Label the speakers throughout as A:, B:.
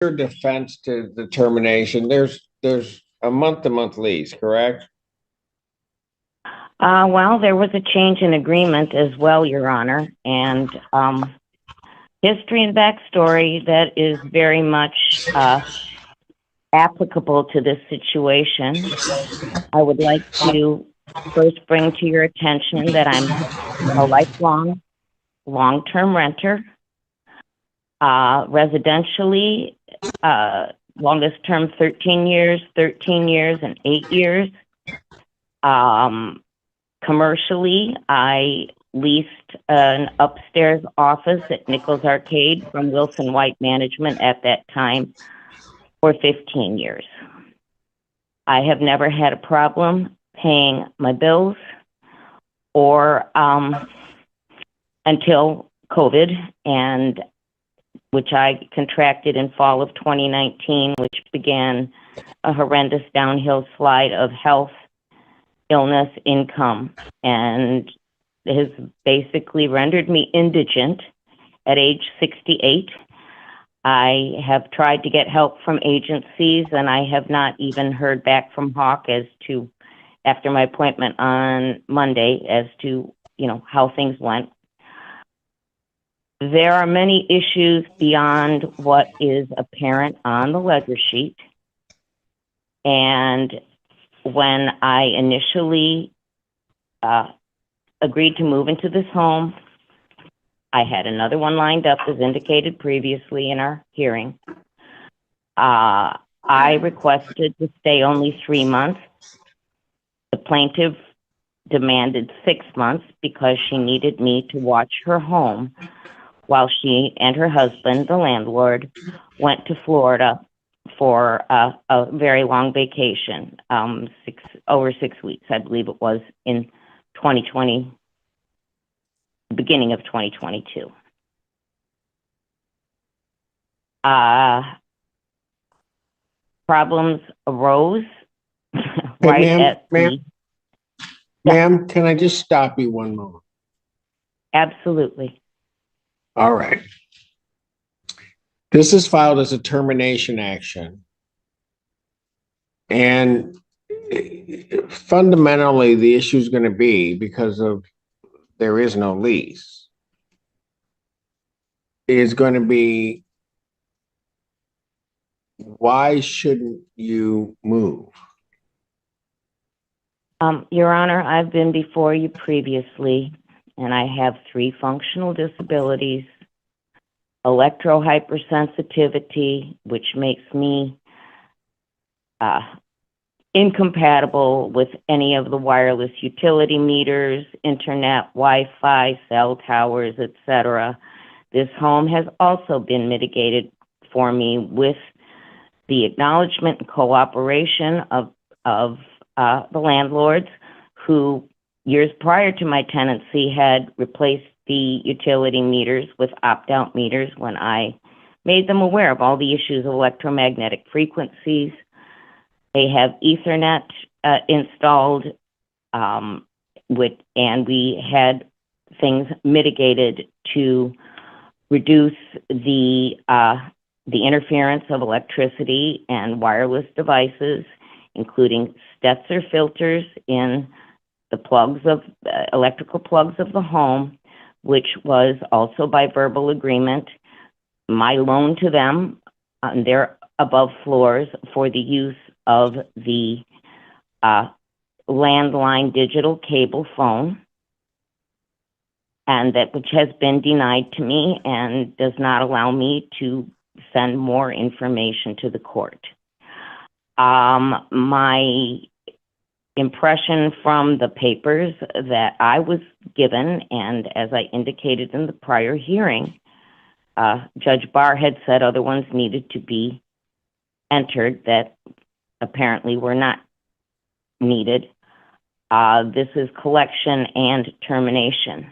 A: your defense to the termination? There's a month-to-month lease, correct?
B: Well, there was a change in agreement as well, Your Honor, and history and backstory that is very much applicable to this situation. I would like to first bring to your attention that I'm a lifelong long-term renter, residentially, longest term 13 years, 13 years, and 8 years. Um, Commercially, I leased an upstairs office at Nichols Arcade from Wilson White Management at that time for 15 years. I have never had a problem paying my bills or until COVID, and which I contracted in fall of 2019, which began a horrendous downhill slide of health, illness, income, and has basically rendered me indigent at age 68. I have tried to get help from agencies, and I have not even heard back from Hawk as to, after my appointment on Monday, as to, how things went. There are many issues beyond what is apparent on the ledger sheet. And when I initially agreed to move into this home, I had another one lined up as indicated previously in our hearing. I requested to stay only 3 months. The plaintiff demanded 6 months because she needed me to watch her home while she and her husband, the landlord, went to Florida for a very long vacation, over 6 weeks, I believe it was, in 2020, beginning of 2022. Problems arose right at the...
A: Ma'am, can I just stop you one moment?
B: Absolutely.
A: All right. This is filed as a termination action. And fundamentally, the issue is going to be because of there is no lease, is going to be, why shouldn't you move?
B: Your Honor, I've been before you previously, and I have 3 functional disabilities, electrohypersensitivity, which makes me incompatible with any of the wireless utility meters, internet, Wi-Fi, cell towers, etc. This home has also been mitigated for me with the acknowledgement and cooperation of the landlords, who years prior to my tenancy had replaced the utility meters with opt-out meters when I made them aware of all the issues of electromagnetic frequencies. They have Ethernet installed, and we had things mitigated to reduce the interference of electricity and wireless devices, including Stetzer filters in the plugs of electrical plugs of the home, which was also by verbal agreement, my loan to them on their above floors for the use of the landline digital cable phone, and that which has been denied to me and does not allow me to send more information to the court. My impression from the papers that I was given, and as I indicated in the prior hearing, Judge Barr had said other ones needed to be entered that apparently were not needed. This is collection and termination.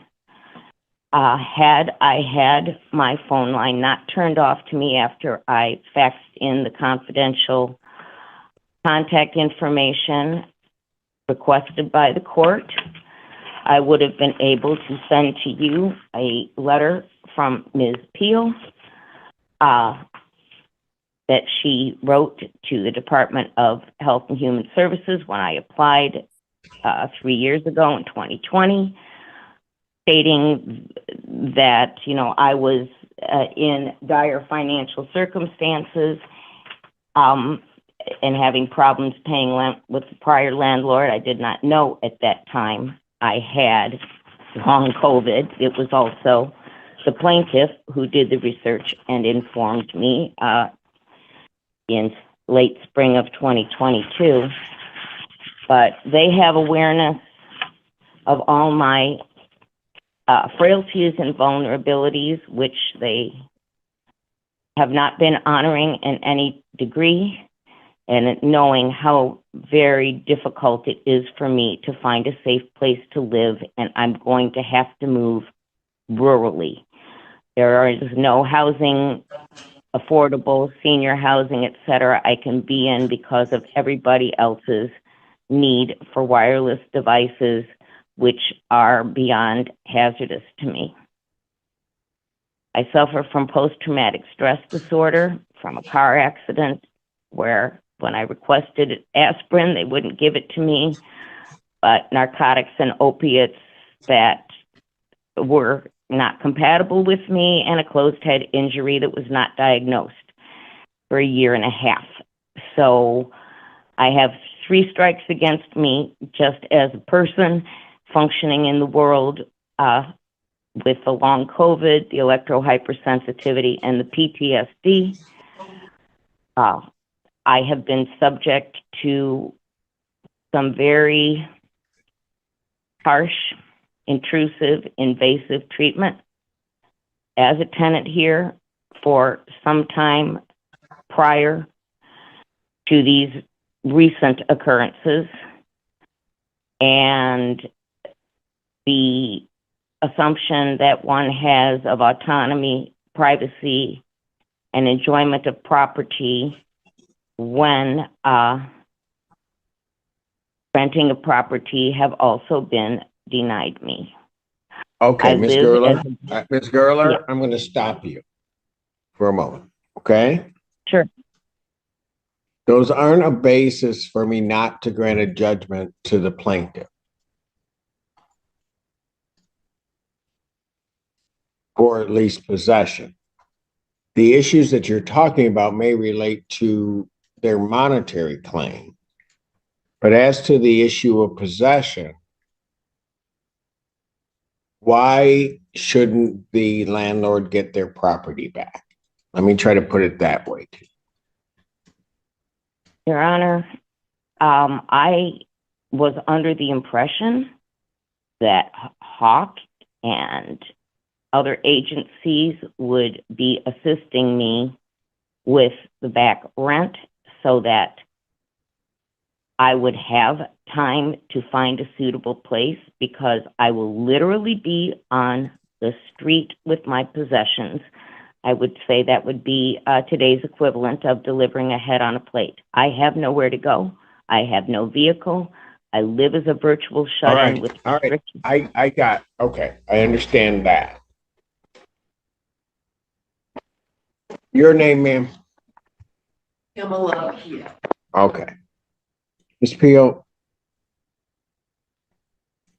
B: Had I had my phone line not turned off to me after I faxed in the confidential contact information requested by the court, I would have been able to send to you a letter from Ms. Peel that she wrote to the Department of Health and Human Services when I applied 3 years ago in 2020, stating that, you know, I was in dire financial circumstances and having problems paying rent with the prior landlord. I did not know at that time I had long COVID. It was also the plaintiff who did the research and informed me in late spring of 2022. But they have awareness of all my frailties and vulnerabilities, which they have not been honoring in any degree, and knowing how very difficult it is for me to find a safe place to live, and I'm going to have to move rurally. There is no housing, affordable senior housing, et cetera, I can be in because of everybody else's need for wireless devices, which are beyond hazardous to me. I suffer from post-traumatic stress disorder from a car accident where when I requested aspirin, they wouldn't give it to me, but narcotics and opiates that were not compatible with me, and a closed head injury that was not diagnosed for 1.5 years. So I have 3 strikes against me just as a person functioning in the world with the long COVID, the electrohypersensitivity, and the PTSD. I have been subject to some very harsh, intrusive, invasive treatment as a tenant here for some time prior to these recent occurrences. And the assumption that one has of autonomy, privacy, and enjoyment of property when renting a property have also been denied me.
A: Okay, Ms. Gerler,
B: Yeah.
A: I'm going to stop you for a moment, okay?
B: Sure.
A: Those aren't a basis for me not to grant a judgment to the plaintiff, or at least possession. The issues that you're talking about may relate to their monetary claim, but as to the issue of possession, why shouldn't the landlord get their property back? Let me try to put it that way.
B: Your Honor, I was under the impression that Hawk and other agencies would be assisting me with the back rent so that I would have time to find a suitable place, because I will literally be on the street with my possessions. I would say that would be today's equivalent of delivering a head on a plate. I have nowhere to go. I have no vehicle. I live as a virtual shut-in with restrictions.
A: Okay, I understand that. Your name, ma'am?
C: Pamela.
A: Okay. Ms. Peel,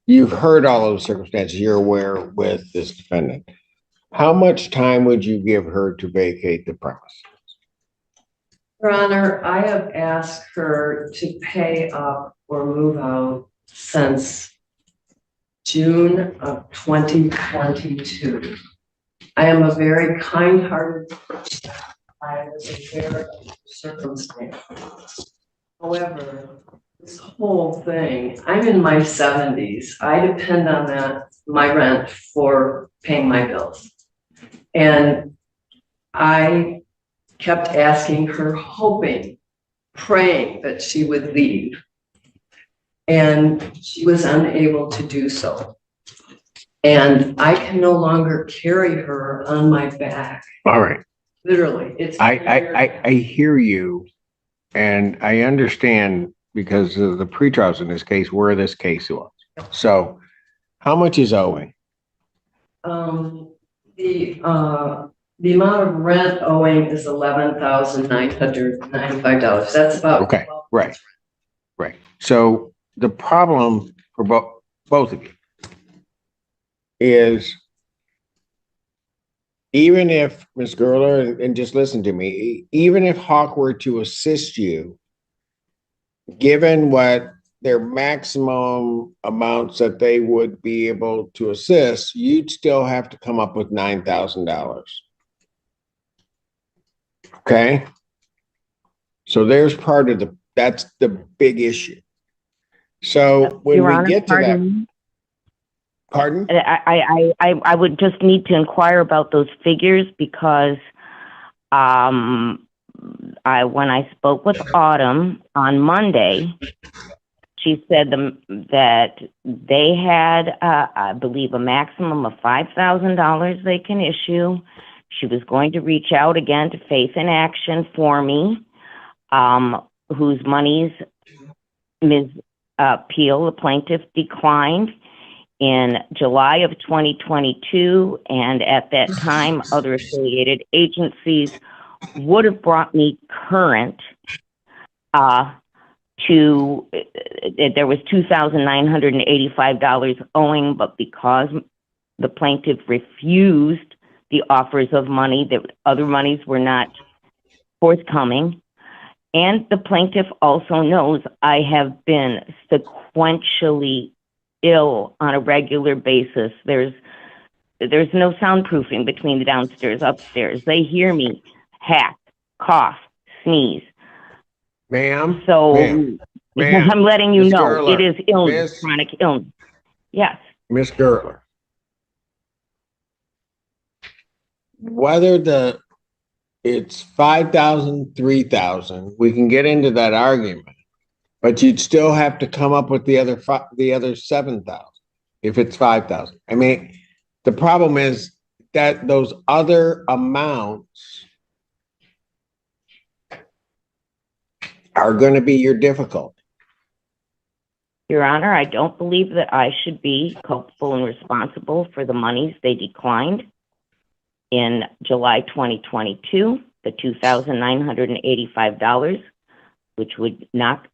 A: you've heard all of the circumstances. You're aware with this defendant. How much time would you give her to vacate the premise?
C: Your Honor, I have asked her to pay up or move out since June of 2022. I am a very kind-hearted person. I was aware of the circumstances. However, this whole thing, I'm in my 70s. I depend on my rent for paying my bills. And I kept asking her, hoping, praying that she would leave. And she was unable to do so. And I can no longer carry her on my back.
A: All right.
C: Literally, it's.
A: I hear you, and I understand because of the pretrials in this case, where this case was. So, how much is owing?
C: The The amount of rent owing is $11,995. That's about.
A: Okay, right. So the problem for both of you is even if Ms. Gerler, and just listen to me, even if Hawk were to assist you, given what their maximum amounts that they would be able to assist, you'd still have to come up with $9,000. Okay? So there's part of that's the big issue. So when
B: Your
A: we
B: Honor,
A: get to that,
B: pardon me.
A: pardon?
B: I would just need to inquire about those figures because when I spoke with Autumn on Monday, she said that they had, I believe, a maximum of $5,000 they can issue. She was going to reach out again to Faith in Action for me, whose monies Ms. Peel, the plaintiff, declined in July of 2022, and at that time, other affiliated agencies would have brought me current there was $2,985 owing, but because the plaintiff refused the offers of money, that other monies were not forthcoming. And the plaintiff also knows I have been sequentially ill on a regular basis. There's no soundproofing between the downstairs, upstairs. They hear me hack, cough, sneeze.
A: Ma'am?
B: So
A: ma'am,
B: I'm letting you
A: Ms.
B: know
A: Gerler,
B: it is illness, chronic illness. Yes.
A: Ms. Gerler, whether it's 5,000, 3,000, we can get into that argument, but you'd still have to come up with the other 7,000 if it's 5,000. I mean, the problem is that those other amounts are going to be your difficulty.
B: Your Honor, I don't believe that I should be culpable and responsible for the monies they declined in July 2022, the $2,985, which would knock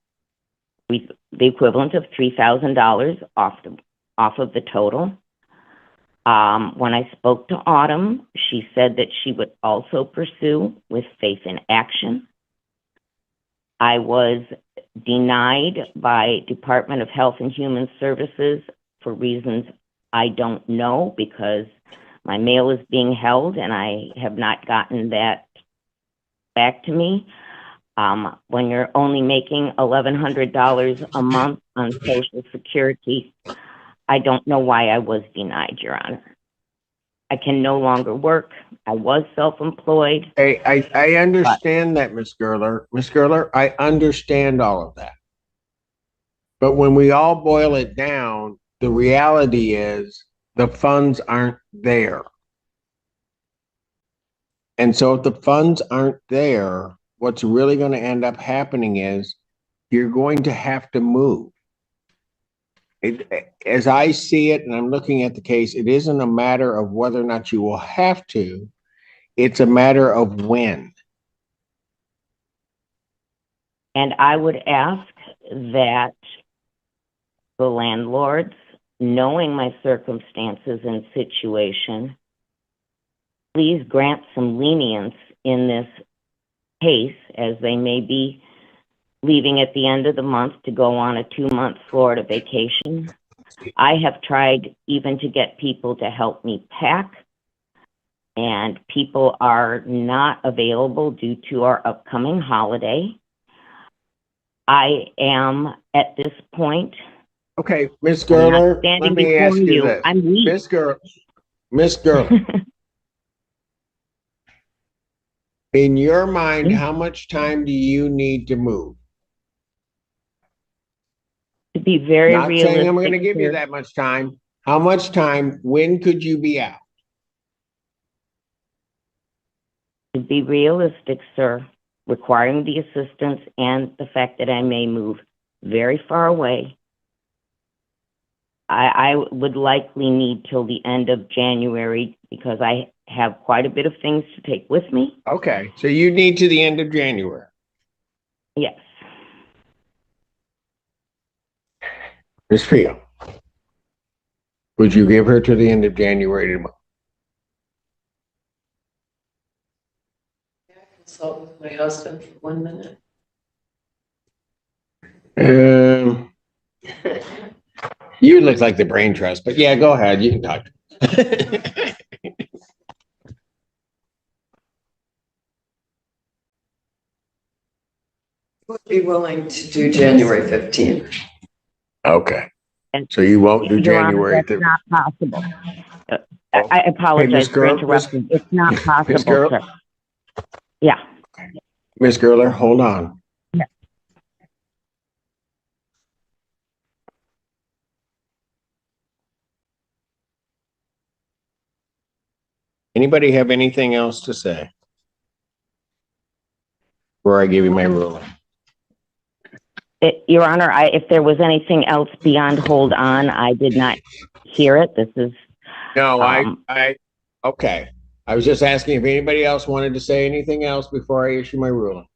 B: the equivalent of $3,000 off of the total. When I spoke to Autumn, she said that she would also pursue with Faith in Action. I was denied by Department of Health and Human Services for reasons I don't know, because my mail is being held and I have not gotten that back to me. When you're only making $1,100 a month on Social Security, I don't know why I was denied, Your Honor. I can no longer work. I was self-employed.
A: I understand that, Ms. Gerler. Ms. Gerler, I understand all of that. But when we all boil it down, the reality is the funds aren't there. And so if the funds aren't there, what's really going to end up happening is you're going to have to move. As I see it, and I'm looking at the case, it isn't a matter of whether or not you will have to, it's a matter of when.
B: And I would ask that the landlords, knowing my circumstances and situation, please grant some lenience in this case, as they may be leaving at the end of the month to go on a 2-month Florida vacation. I have tried even to get people to help me pack, and people are not available due to our upcoming holiday. I am at this point.
A: Okay, Ms. Gerler, let me ask you this.
B: I'm weak.
A: Ms. Gerler, in your mind, how much time do you need to move?
B: To be very
A: Not
B: realistic,
A: saying I'm going to give you that much time. How much time? When could you be out?
B: To be realistic, sir, requiring the assistance and the fact that I may move very far away, I would likely need till the end of January because I have quite a bit of things to take with me.
A: Okay, so you need to the end of January.
B: Yes.
A: Ms. Peel, would you give her to the end of January?
C: Consult with my husband for 1 minute.
A: You look like the brain trust, but yeah, go ahead. You can talk.
C: Would be willing to do January 15th.
A: Okay. So you won't do
B: Your Honor,
A: January.
B: that's not possible. I apologize for interrupting. It's not possible, sir. Yeah.
A: Ms. Gerler, hold on.
B: Yeah.
A: Anybody have anything else to say? Before I give you my ruling.
B: Your Honor, if there was anything else beyond hold on, I did not hear it. This is.
A: No, okay. I was just asking if anybody else wanted to say anything else before I issue my ruling.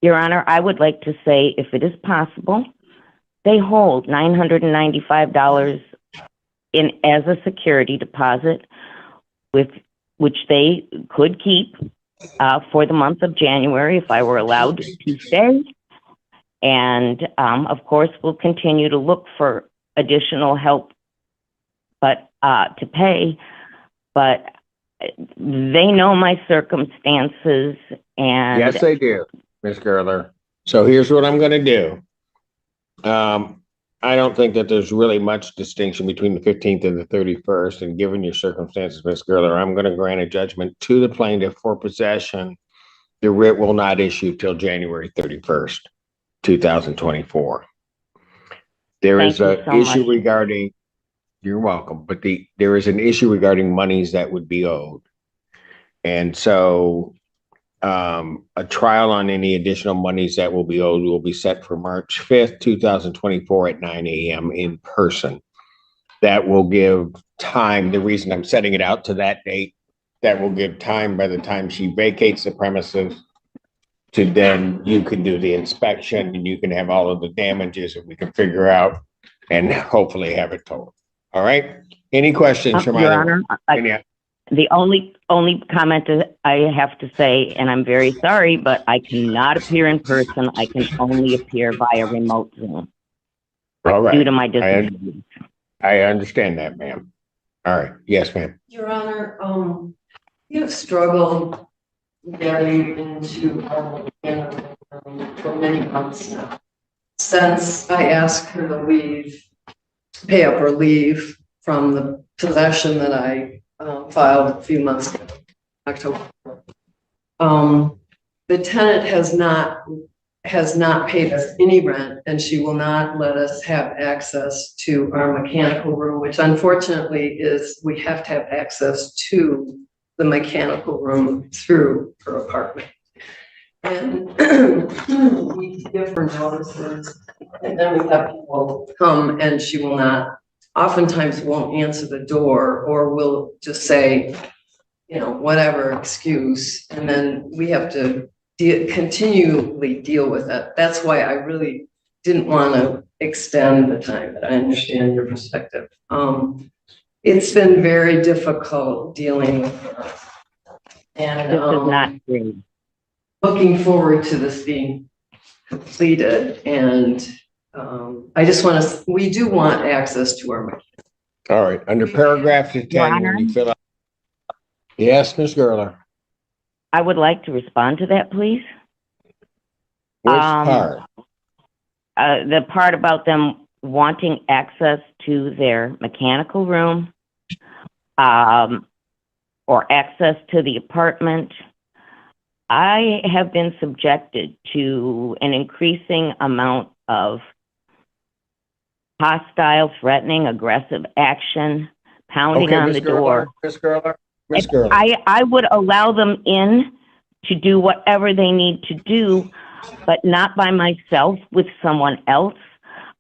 B: Your Honor, I would like to say, if it is possible, they hold $995 as a security deposit, which they could keep for the month of January if I were allowed to stay. And of course, we'll continue to look for additional help, but to pay. But they know my circumstances, and
A: yes, they do, Ms. Gerler. So here's what I'm going to do. I don't think that there's really much distinction between the 15th and the 31st. And given your circumstances, Ms. Gerler, I'm going to grant a judgment to the plaintiff for possession. The writ will not issue till January 31st, 2024. There is an issue regarding, you're welcome, but there is an issue regarding monies that would be owed. And so a trial on any additional monies that will be owed will be set for March 5th, 2024 at 9 a.m. in person. That will give time. The reason I'm setting it out to that date, that will give time by the time she vacates the premises to then you can do the inspection and you can have all of the damages that we can figure out and hopefully have it totaled. All right. Any questions from
B: Your Honor, the only comment that I have to say, and I'm very sorry, but I cannot appear in person. I can only appear via remote Zoom.
A: All right.
B: Due to my disability.
A: I understand that, ma'am. All right. Yes, ma'am.
C: Your Honor, you have struggled getting into for many months now. Since I asked her to leave, pay up or leave from the possession that I filed a few months ago, October. The tenant has not paid us any rent, and she will not let us have access to our mechanical room, which unfortunately is, we have to have access to the mechanical room through her apartment. And we give her notices, and then we have people come, and she will not, oftentimes won't answer the door, or will just say, you know, whatever excuse, and then we have to continually deal with it. That's why I really didn't want to extend the time, but I understand your perspective. It's been very difficult dealing with her. And
B: this is not great.
C: Looking forward to this being completed. And I just want to, we do want access to our mechanic.
A: All right. Under paragraph 10, when you fill out. Yes, Ms. Gerler.
B: I would like to respond to that, please.
A: Which part?
B: The part about them wanting access to their mechanical room, or access to the apartment. I have been subjected to an increasing amount of hostile, threatening, aggressive action, pounding on the door.
A: Ms. Gerler. Ms. Gerler.
B: I would allow them in to do whatever they need to do, but not by myself, with someone else.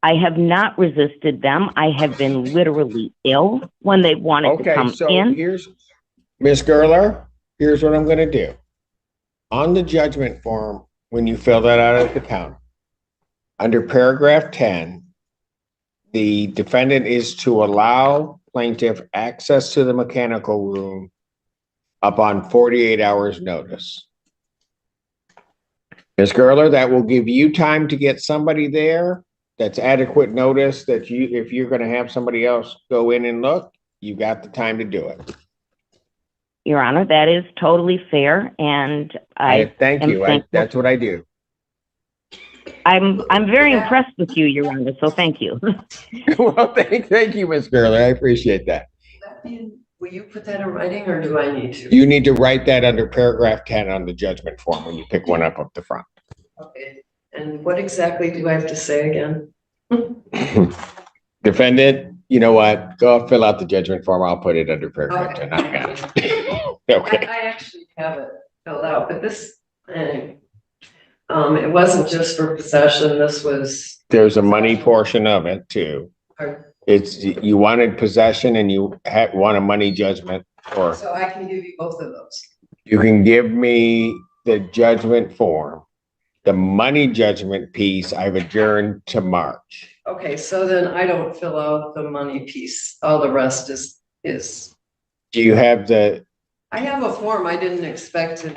B: I have not resisted them. I have been literally ill when they wanted to
A: Okay,
B: come
A: so
B: in.
A: here's, Ms. Gerler, here's what I'm gonna do. On the judgment form, when you fill that out at the counter, under paragraph 10, the defendant is to allow plaintiff access to the mechanical room upon 48 hours notice. Ms. Gerler, that will give you time to get somebody there. That's adequate notice that you, if you're gonna have somebody else go in and look, you got the time to do it.
B: Your Honor, that is totally fair, and
A: Thank
B: am
A: you.
B: thankful.
A: That's what I do.
B: I'm very impressed with you, Your Honor, so thank you.
A: Well, thank you, Ms. Gerler. I appreciate that.
C: Will you put that in writing or do I need to?
A: You need to write that under paragraph 10 on the judgment form when you pick one up the front.
C: Okay, and what exactly do I have to say again?
A: Defendant, you know what? Go fill out the judgment form. I'll put it under paragraph 10. I got it. Okay.
C: I actually have it filled out, but this, it wasn't just for possession, this was.
A: There's a money portion of it too. It's, you wanted possession and you want a money judgment, or
C: So I can give you both of those.
A: you can give me the judgment form. The money judgment piece I've adjourned to March.
C: Okay, so then I don't fill out the money piece. All the rest is.
A: Do you have the,
C: I have a form. I didn't expect it.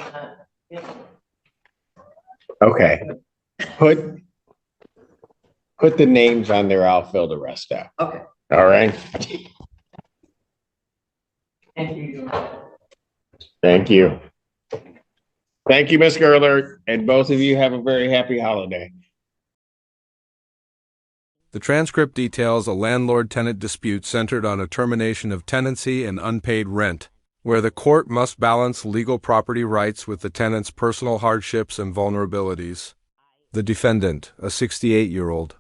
A: okay, put the names on there. I'll fill the rest out.
C: Okay,
A: All right.
C: thank you.
A: Thank you. Thank you, Ms. Gerler, and both of you have a very happy holiday.
D: The transcript details a landlord-tenant dispute centered on a termination of tenancy and unpaid rent, where the court must balance legal property rights with the tenant's personal hardships and vulnerabilities. The defendant, a 68-year-old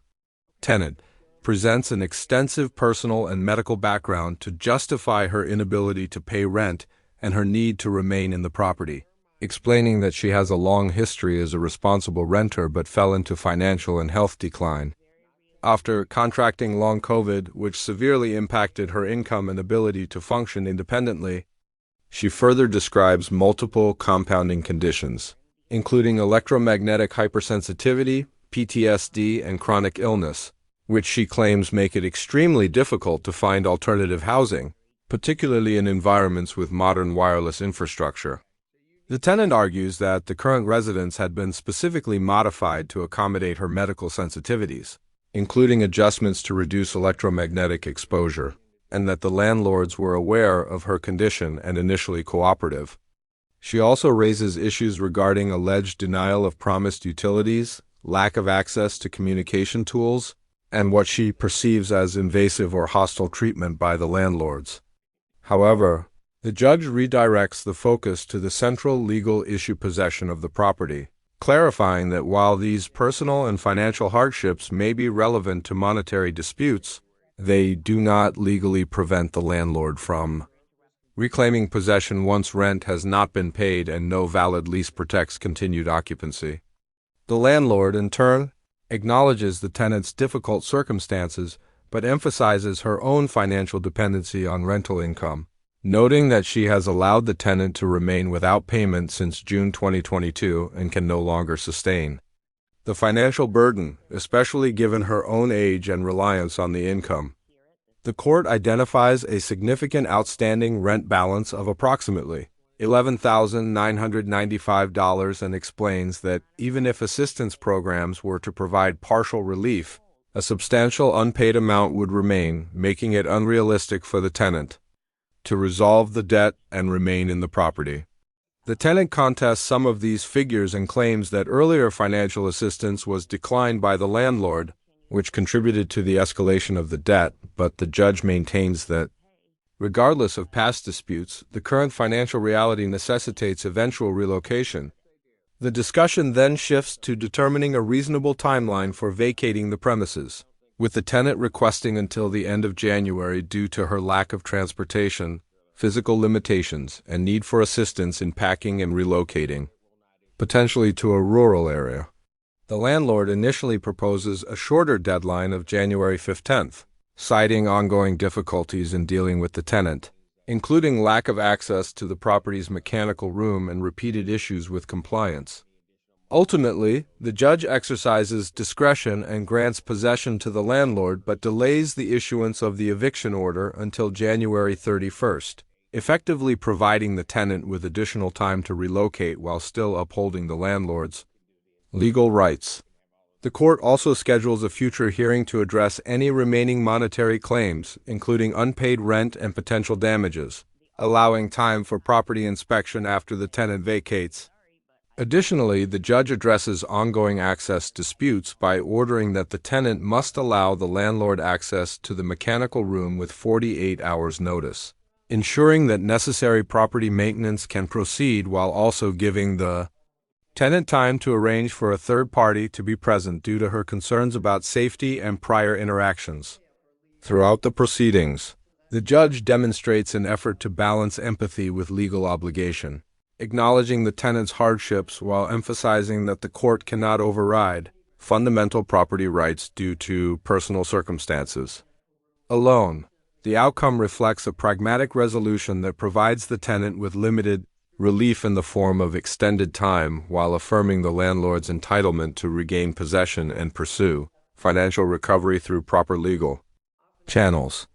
D: tenant, presents an extensive personal and medical background to justify her inability to pay rent and her need to remain in the property, explaining that she has a long history as a responsible renter but fell into financial and health decline. After contracting long COVID, which severely impacted her income and ability to function independently, she further describes multiple compounding conditions, including electromagnetic hypersensitivity, PTSD, and chronic illness, which she claims make it extremely difficult to find alternative housing, particularly in environments with modern wireless infrastructure. The tenant argues that the current residence had been specifically modified to accommodate her medical sensitivities, including adjustments to reduce electromagnetic exposure, and that the landlords were aware of her condition and initially cooperative. She also raises issues regarding alleged denial of promised utilities, lack of access to communication tools, and what she perceives as invasive or hostile treatment by the landlords. However, the judge redirects the focus to the central legal issue possession of the property, clarifying that while these personal and financial hardships may be relevant to monetary disputes, they do not legally prevent the landlord from reclaiming possession once rent has not been paid and no valid lease protects continued occupancy. The landlord, in turn, acknowledges the tenant's difficult circumstances but emphasizes her own financial dependency on rental income, noting that she has allowed the tenant to remain without payment since June 2022 and can no longer sustain the financial burden, especially given her own age and reliance on the income. The court identifies a significant outstanding rent balance of approximately $11,995 and explains that even if assistance programs were to provide partial relief, a substantial unpaid amount would remain, making it unrealistic for the tenant to resolve the debt and remain in the property. The tenant contests some of these figures and claims that earlier financial assistance was declined by the landlord, which contributed to the escalation of the debt, but the judge maintains that, regardless of past disputes, the current financial reality necessitates eventual relocation. The discussion then shifts to determining a reasonable timeline for vacating the premises, with the tenant requesting until the end of January due to her lack of transportation, physical limitations, and need for assistance in packing and relocating, potentially to a rural area. The landlord initially proposes a shorter deadline of January 15th, citing ongoing difficulties in dealing with the tenant, including lack of access to the property's mechanical room and repeated issues with compliance. Ultimately, the judge exercises discretion and grants possession to the landlord but delays the issuance of the eviction order until January 31st, effectively providing the tenant with additional time to relocate while still upholding the landlord's legal rights. The court also schedules a future hearing to address any remaining monetary claims, including unpaid rent and potential damages, allowing time for property inspection after the tenant vacates. Additionally, the judge addresses ongoing access disputes by ordering that the tenant must allow the landlord access to the mechanical room with 48 hours' notice, ensuring that necessary property maintenance can proceed while also giving the tenant time to arrange for a third party to be present due to her concerns about safety and prior interactions. Throughout the proceedings, the judge demonstrates an effort to balance empathy with legal obligation, acknowledging the tenant's hardships while emphasizing that the court cannot override fundamental property rights due to personal circumstances alone. The outcome reflects a pragmatic resolution that provides the tenant with limited relief in the form of extended time while affirming the landlord's entitlement to regain possession and pursue financial recovery through proper legal channels.